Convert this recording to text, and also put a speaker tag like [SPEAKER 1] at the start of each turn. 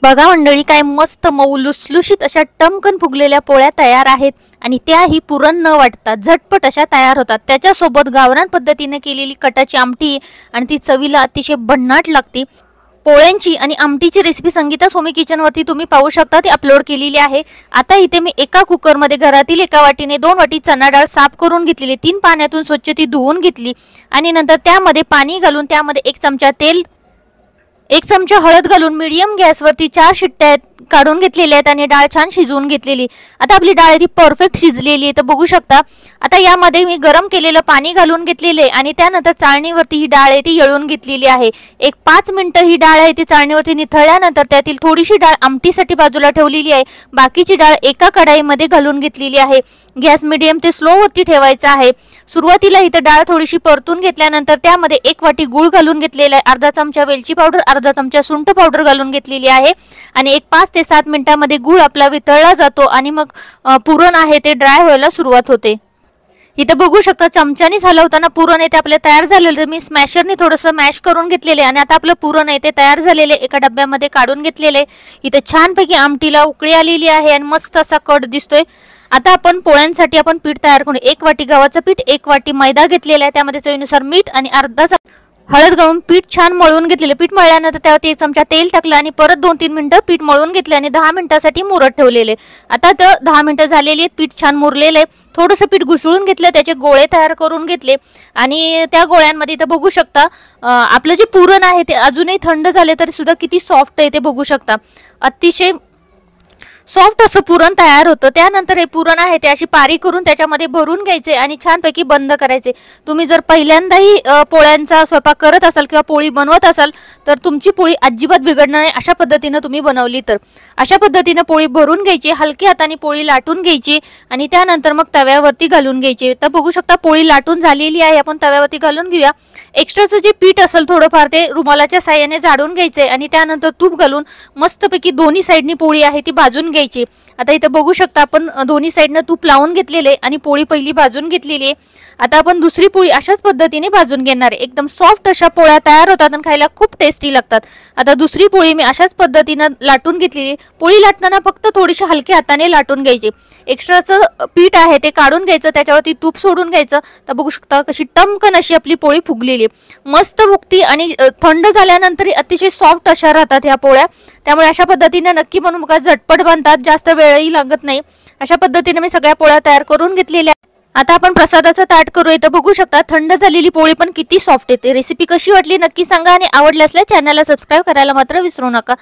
[SPEAKER 1] बघा मंडळी, काय मस्त मऊ लुसलुशीत अशा टमकन फुगलेल्या पोळ्या तयार आहेत आणि त्याही पुरण न वाटता झटपट अशा तयार होतात। त्याच्यासोबत गावरान पद्धतीने केलेली कटाची आमटी आणि ती चवीला अतिशय भन्नाट लागते। पोळ्यांची आणि आमटीची रेसिपी संगीता सोमी किचन वरती तुम्ही पाहू शकता, ती अपलोड केलेली आहे। आता इथे मी एका कुकर मध्ये घरातील एका वाटीने 2 वाटी चणा डाळ साफ करून घेतलेली, 3 पाण्यातून स्वच्छ ती धुवून घेतली आणि नंतर त्यामध्ये पाणी घालून त्यामध्ये 1 चमचा तेल, 1 चमचा हळद घालून मीडियम गॅसवरती 4 शिट्ट्या काढून घेतलेल्या आहेत आणि डाळ छान शिजवून घेतलेली। आता आपली डाळ ती परफेक्ट शिजलेली आहे, तर बघू शकता। आता यामध्ये मी गरम केलेलं पाणी घालून घेतलेले आणि त्यानंतर चाळणीवरती ही डाळ आहे ती येळून घेतलेली आहे। एक 5 मिनिटं ही डाळ आहे ती चाळणीवरती निथळल्यानंतर त्यातील थोडीशी डाळ आमटीसाठी बाजूला ठेवलेली आहे, बाकीची डाळ एका कढाईमध्ये घालून घेतलेली आहे। गॅस मीडियम ते स्लो वरती ठेवायचा आहे। सुरुवातीला इथे डाळ थोडीशी परतून घेतल्यानंतर त्यामध्ये 1 वाटी गूळ घालून घेतलेला आहे, अर्धा चमचा वेलची पावडर, अर्धा चमचा सुंठ पावडर घालून घेतलेली आहे आणि एक 5 ते 7 मिनिटांमध्ये गूळ आपला वितळला जातो आणि मग पुरण आहे ते ड्राय व्हायला सुरुवात होते। इथं बघू शकता चमच्याने हलवताना पुरण आहे ते आपले तयार झालेले, मी स्मॅशरने थोडंसं मॅश करून घेतलेले आणि आता आपलं पुरण आहे ते तयार झालेले एका डब्यामध्ये काढून घेतलेले। इथे छानपैकी आमटीला उकळी आलेली आहे आणि मस्त असा कट दिसतोय। आता आपण पोळ्यांसाठी आपण पीठ तयार करू। 1 वाटी गव्हाचं पीठ, 1 वाटी मैदा घेतलेला आहे, त्यामध्ये चवीनुसार मीठ आणि अर्धा हळद घालून पीठ छान मळून घेतलेले। पीठ मळल्यानंतर त्यावरती 1 चमचा तेल टाकलं आणि परत 2-3 मिनिटं पीठ मळून घेतले आणि 10 मिनिटांसाठी मुरत ठेवलेले। आता 10 मिनिटं झालेली आहेत, पीठ छान मुरलेले आहे। थोडंसं पीठ घुसळून घेतलं, त्याचे गोळे तयार करून घेतले आणि त्या गोळ्यांमध्ये इथं बघू शकता आपलं जे पुरण आहे ते अजूनही थंड झाले तरी सुद्धा किती सॉफ्ट आहे ते बघू शकता। अतिशय सॉफ्ट असं पुरण तयार होतं। त्यानंतर हे पुरण आहे ते अशी पारी करून त्याच्यामध्ये भरून घ्यायचे आणि छानपैकी बंद करायचे। तुम्ही जर पहिल्यांदाही पोळ्यांचा स्वयंपाक करत असाल किंवा पोळी बनवत असाल तर तुमची पोळी अजिबात बिघडणार नाही, अशा पद्धतीने तुम्ही बनवली तर। अशा पद्धतीने पोळी भरून घ्यायची, हलक्या हाताने पोळी लाटून घ्यायची आणि त्यानंतर मग तव्यावरती घालून घ्यायची। तर बघू शकता पोळी लाटून झालेली आहे, आपण तव्यावरती घालून घेऊया। एक्स्ट्राचं जे पीठ असेल थोडंफार ते रुमालाच्या साहाय्याने झाडून घ्यायचे आणि त्यानंतर तूप घालून मस्तपैकी दोन्ही साइडनी पोळी आहे ती भाजून घ्यायची। आता इथे बघू शकता आपण दोन्ही साइडने तूप लावून घेतलेले आणि पोळी पहिली भाजून घेतलेली आहे। आता आपण दुसरी पोळी अशाच पद्धतीने भाजून घेणार आहे। एकदम सॉफ्ट अशा पोळ्या तयार होतात आणि खायला खूप टेस्टी लागतात। आता दुसरी पोळी मी अशाच पद्धतीने लाटून घेतलेली। पोळी लाटताना फक्त थोडीशी हलक्या हाताने लाटून घ्यायची, एक्स्ट्राचं पीठ आहे ते काढून घ्यायचं, त्याच्यावरती तूप सोडून घ्यायचं। तर बघू शकता कशी टमकन अशी आपली पोळी फुगलेली, मस्त फुगती आणि थंड झाल्यानंतर अतिशय सॉफ्ट अशा राहतात ह्या पोळ्या। त्यामुळे अशा पद्धतीने नक्की बनवून बघा, झटपट बनतात, जास्त वेळही लागत नाही। अशा पद्धतीने मी सगळ्या पोळ्या तयार करून घेतलेल्या। आता आपण प्रसादाचं ताट करूया। तर बघू शकता थंड झालेली पोळी पण किती सॉफ्ट येते। रेसिपी कशी वाटली नक्की सांगा आणि आवडल्यास चॅनलला सबस्क्राइब करायला मात्र विसरू नका।